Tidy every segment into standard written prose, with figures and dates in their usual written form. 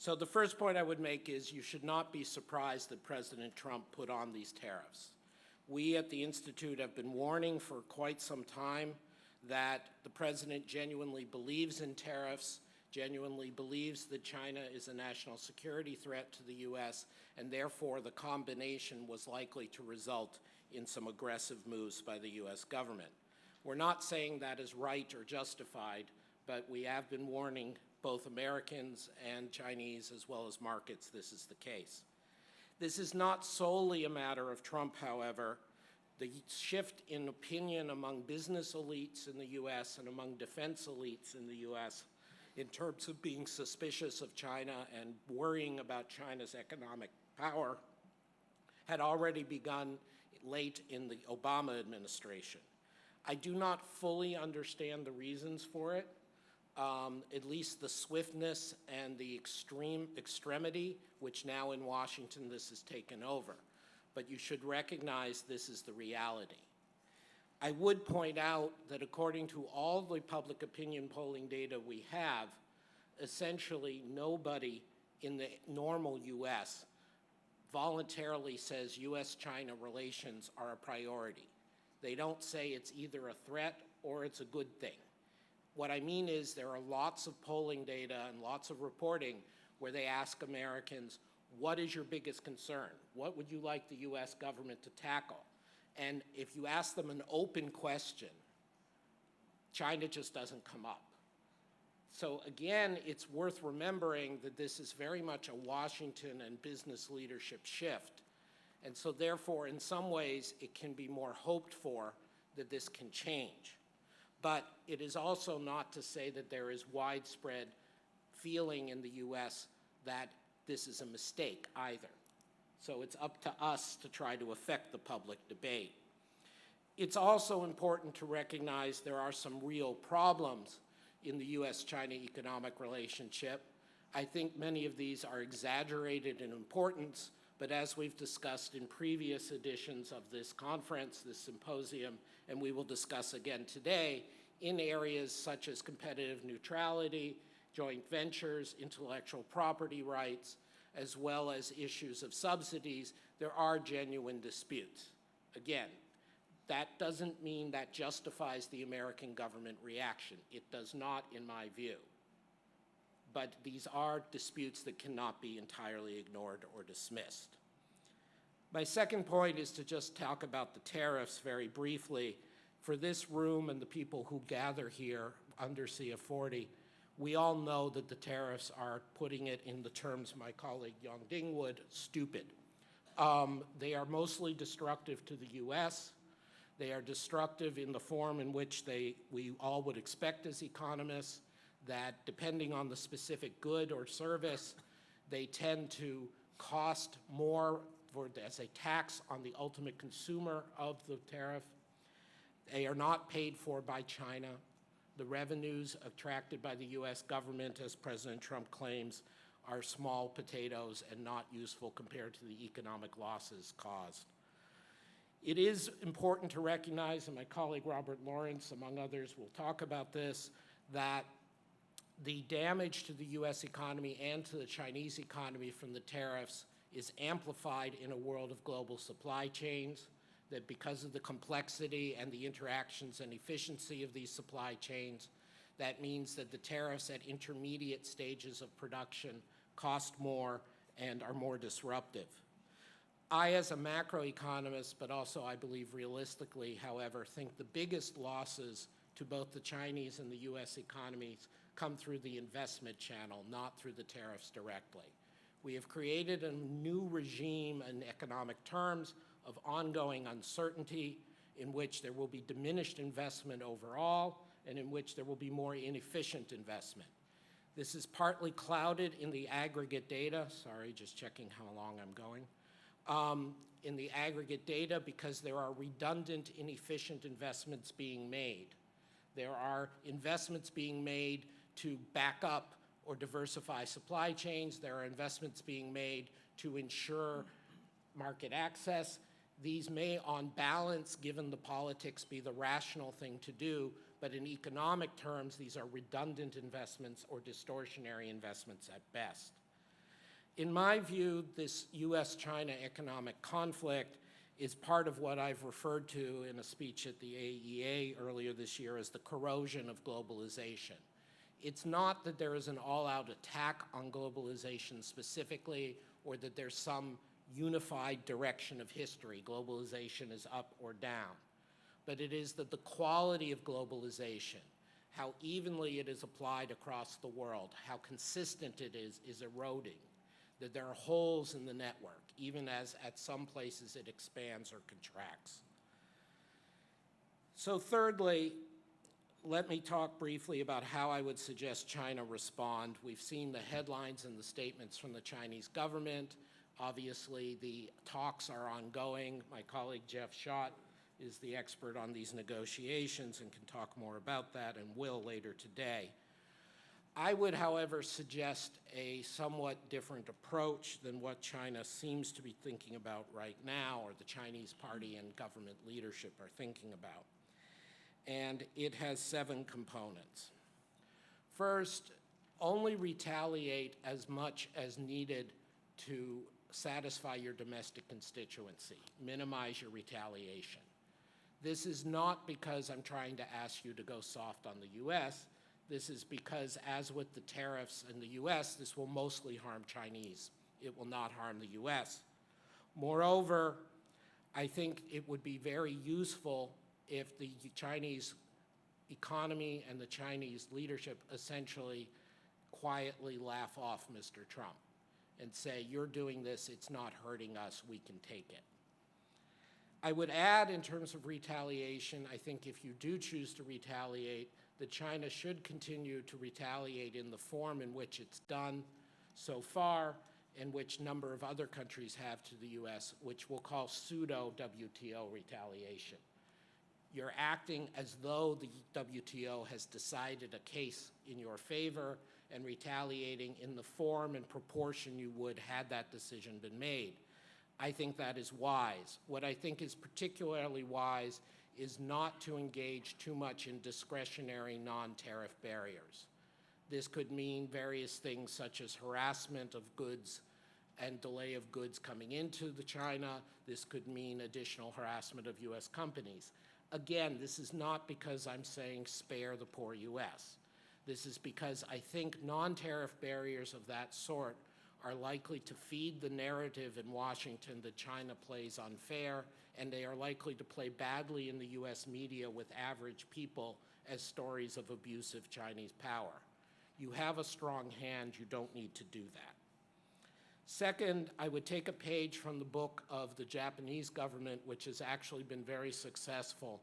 So the first point I would make is you should not be surprised that President Trump put on these tariffs. We at the Institute have been warning for quite some time that the president genuinely believes in tariffs, genuinely believes that China is a national security threat to the U.S., and therefore the combination was likely to result in some aggressive moves by the U.S. government. We're not saying that is right or justified, but we have been warning both Americans and Chinese, as well as markets, this is the case. This is not solely a matter of Trump, however. The shift in opinion among business elites in the U.S. and among defense elites in the U.S. in terms of being suspicious of China and worrying about China's economic power had already begun late in the Obama administration. I do not fully understand the reasons for it. At least the swiftness and the extremity, which now in Washington this has taken over. But you should recognize this is the reality. I would point out that according to all the public opinion polling data we have, essentially nobody in the normal U.S. voluntarily says U.S.-China relations are a priority. They don't say it's either a threat or it's a good thing. What I mean is there are lots of polling data and lots of reporting where they ask Americans, what is your biggest concern? What would you like the U.S. government to tackle? And if you ask them an open question, China just doesn't come up. So again, it's worth remembering that this is very much a Washington and business leadership shift. And so therefore, in some ways, it can be more hoped for that this can change. But it is also not to say that there is widespread feeling in the U.S. that this is a mistake either. So it's up to us to try to affect the public debate. It's also important to recognize there are some real problems in the U.S.-China economic relationship. I think many of these are exaggerated in importance, but as we've discussed in previous editions of this conference, this symposium, and we will discuss again today, in areas such as competitive neutrality, joint ventures, intellectual property rights, as well as issues of subsidies, there are genuine disputes. Again, that doesn't mean that justifies the American government reaction. It does not, in my view. But these are disputes that cannot be entirely ignored or dismissed. My second point is to just talk about the tariffs very briefly. For this room and the people who gather here under CF40, we all know that the tariffs are, putting it in the terms my colleague Yuan would, stupid. They are mostly destructive to the U.S. They are destructive in the form in which we all would expect as economists, that depending on the specific good or service, they tend to cost more as a tax on the ultimate consumer of the tariff. They are not paid for by China. The revenues attracted by the U.S. government, as President Trump claims, are small potatoes and not useful compared to the economic losses caused. It is important to recognize, and my colleague Robert Lawrence, among others, will talk about this, that the damage to the U.S. economy and to the Chinese economy from the tariffs is amplified in a world of global supply chains, that because of the complexity and the interactions and efficiency of these supply chains, that means that the tariffs at intermediate stages of production cost more and are more disruptive. I, as a macroeconomist, but also I believe realistically, however, think the biggest losses to both the Chinese and the U.S. economies come through the investment channel, not through the tariffs directly. We have created a new regime in economic terms of ongoing uncertainty in which there will be diminished investment overall and in which there will be more inefficient investment. This is partly clouded in the aggregate data. Sorry, just checking how long I'm going. In the aggregate data because there are redundant, inefficient investments being made. There are investments being made to back up or diversify supply chains. There are investments being made to ensure market access. These may, on balance, given the politics, be the rational thing to do, but in economic terms, these are redundant investments or distortionary investments at best. In my view, this US-China economic conflict is part of what I've referred to in a speech at the AEA earlier this year as the corrosion of globalization. It's not that there is an all-out attack on globalization specifically, or that there's some unified direction of history, globalization is up or down. But it is that the quality of globalization, how evenly it is applied across the world, how consistent it is eroding, that there are holes in the network, even as at some places it expands or contracts. So thirdly, let me talk briefly about how I would suggest China respond. We've seen the headlines and the statements from the Chinese government. Obviously, the talks are ongoing. My colleague Jeff Schott is the expert on these negotiations and can talk more about that, and will later today. I would, however, suggest a somewhat different approach than what China seems to be thinking about right now, or the Chinese party and government leadership are thinking about. And it has 7 components. First, only retaliate as much as needed to satisfy your domestic constituency. Minimize your retaliation. This is not because I'm trying to ask you to go soft on the US. This is because, as with the tariffs in the US, this will mostly harm Chinese. It will not harm the US. Moreover, I think it would be very useful if the Chinese economy and the Chinese leadership essentially quietly laugh off Mr. Trump and say, you're doing this, it's not hurting us, we can take it. I would add, in terms of retaliation, I think if you do choose to retaliate, that China should continue to retaliate in the form in which it's done so far, and which a number of other countries have to the US, which we'll call pseudo-WTO retaliation. You're acting as though the WTO has decided a case in your favor and retaliating in the form and proportion you would had that decision been made. I think that is wise. What I think is particularly wise is not to engage too much in discretionary non-tariff barriers. This could mean various things such as harassment of goods and delay of goods coming into China. This could mean additional harassment of US companies. Again, this is not because I'm saying spare the poor US. This is because I think non-tariff barriers of that sort are likely to feed the narrative in Washington that China plays unfair, and they are likely to play badly in the US media with average people as stories of abusive Chinese power. You have a strong hand, you don't need to do that. Second, I would take a page from the book of the Japanese government, which has actually been very successful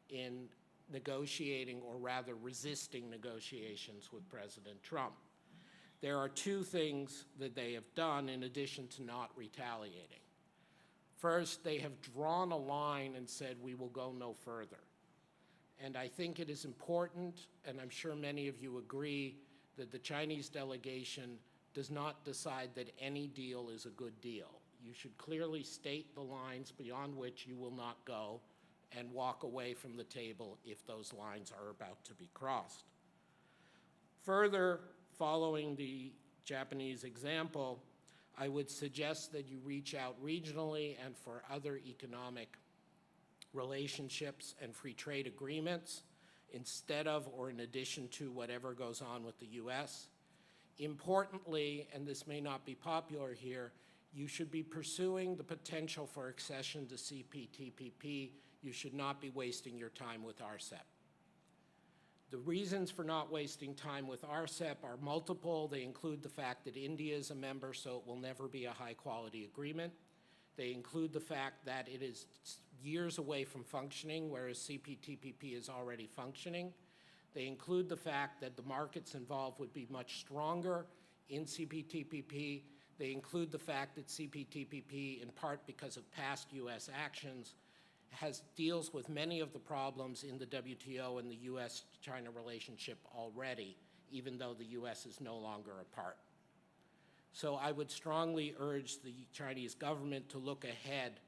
in negotiating, or rather resisting negotiations with President Trump. There are 2 things that they have done in addition to not retaliating. First, they have drawn a line and said, we will go no further. And I think it is important, and I'm sure many of you agree, that the Chinese delegation does not decide that any deal is a good deal. You should clearly state the lines beyond which you will not go and walk away from the table if those lines are about to be crossed. Further, following the Japanese example, I would suggest that you reach out regionally and for other economic relationships and free trade agreements instead of or in addition to whatever goes on with the US. Importantly, and this may not be popular here, you should be pursuing the potential for accession to CPTPP. You should not be wasting your time with RCEP. The reasons for not wasting time with RCEP are multiple. They include the fact that India is a member, so it will never be a high-quality agreement. They include the fact that it is years away from functioning, whereas CPTPP is already functioning. They include the fact that the markets involved would be much stronger in CPTPP. They include the fact that CPTPP, in part because of past US actions, deals with many of the problems in the WTO and the US-China relationship already, even though the US is no longer a part. So I would strongly urge the Chinese government to look ahead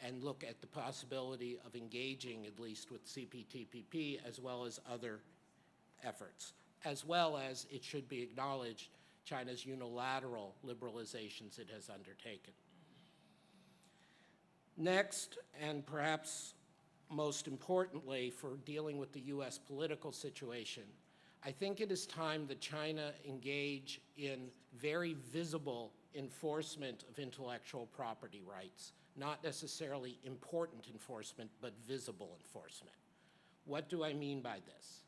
and look at the possibility of engaging at least with CPTPP as well as other efforts. As well as, it should be acknowledged, China's unilateral liberalizations it has undertaken. Next, and perhaps most importantly for dealing with the U.S. political situation, I think it is time that China engage in very visible enforcement of intellectual property rights, not necessarily important enforcement, but visible enforcement. What do I mean by this?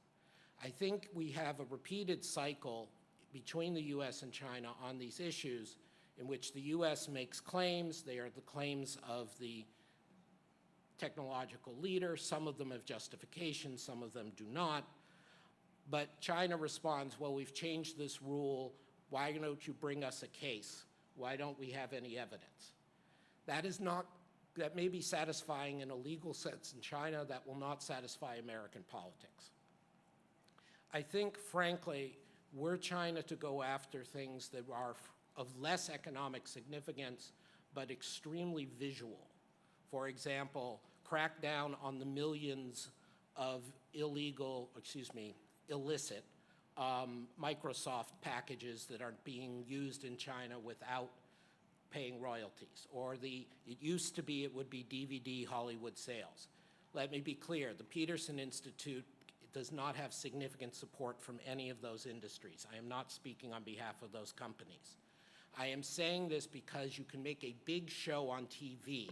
I think we have a repeated cycle between the U.S. and China on these issues in which the U.S. makes claims. They are the claims of the technological leader. Some of them have justification, some of them do not. But China responds, well, we've changed this rule. Why don't you bring us a case? Why don't we have any evidence? That may be satisfying in a legal sense in China. That will not satisfy American politics. I think, frankly, were China to go after things that are of less economic significance, but extremely visual, for example, crackdown on the millions of illicit Microsoft packages that are being used in China without paying royalties, or it used to be it would be DVD Hollywood sales. Let me be clear, the Peterson Institute does not have significant support from any of those industries. I am not speaking on behalf of those companies. I am saying this because you can make a big show on TV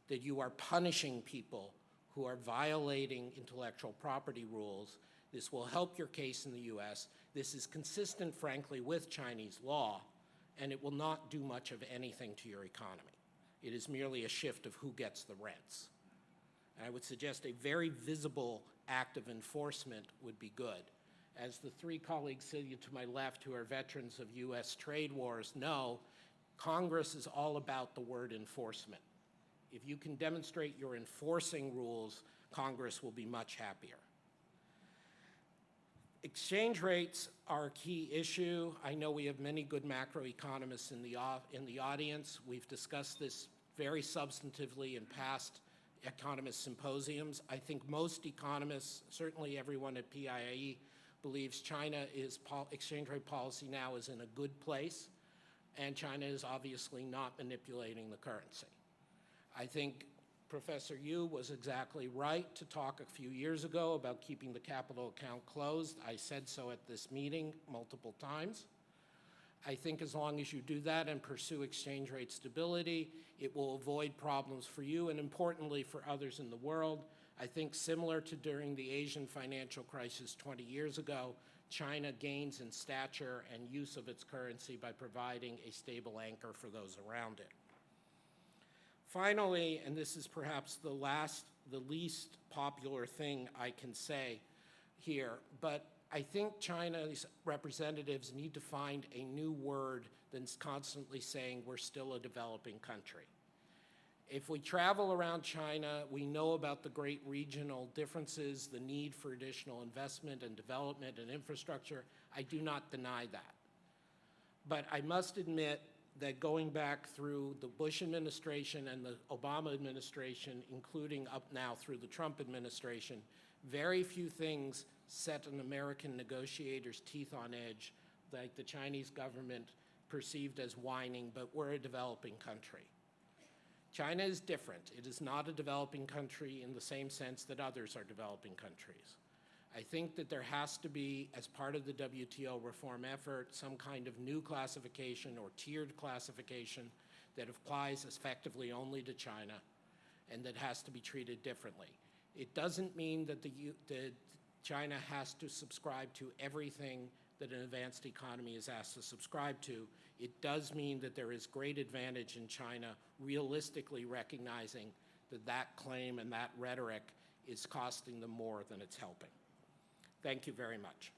that you are punishing people who are violating intellectual property rules. This will help your case in the U.S. This is consistent, frankly, with Chinese law, and it will not do much of anything to your economy. It is merely a shift of who gets the rents. And I would suggest a very visible act of enforcement would be good. As the three colleagues sitting to my left who are veterans of U.S. trade wars know, Congress is all about the word enforcement. If you can demonstrate you're enforcing rules, Congress will be much happier. Exchange rates are a key issue. I know we have many good macroeconomists in the audience. We've discussed this very substantively in past economist symposiums. I think most economists, certainly everyone at PIAE, believes China's exchange rate policy now is in a good place, and China is obviously not manipulating the currency. I think Professor Yu was exactly right to talk a few years ago about keeping the capital account closed. I said so at this meeting multiple times. I think as long as you do that and pursue exchange rate stability, it will avoid problems for you and, importantly, for others in the world. I think similar to during the Asian financial crisis 20 years ago, China gains in stature and use of its currency by providing a stable anchor for those around it. Finally, and this is perhaps the least popular thing I can say here, but I think China's representatives need to find a new word than constantly saying we're still a developing country. If we travel around China, we know about the great regional differences, the need for additional investment and development and infrastructure. I do not deny that. But I must admit that going back through the Bush administration and the Obama administration, including up now through the Trump administration, very few things set an American negotiator's teeth on edge, like the Chinese government perceived as whining, but we're a developing country. China is different. It is not a developing country in the same sense that others are developing countries. I think that there has to be, as part of the WTO reform effort, some kind of new classification or tiered classification that applies effectively only to China and that has to be treated differently. It doesn't mean that China has to subscribe to everything that an advanced economy is asked to subscribe to. It does mean that there is great advantage in China realistically recognizing that that claim and that rhetoric is costing them more than it's helping. Thank you very much.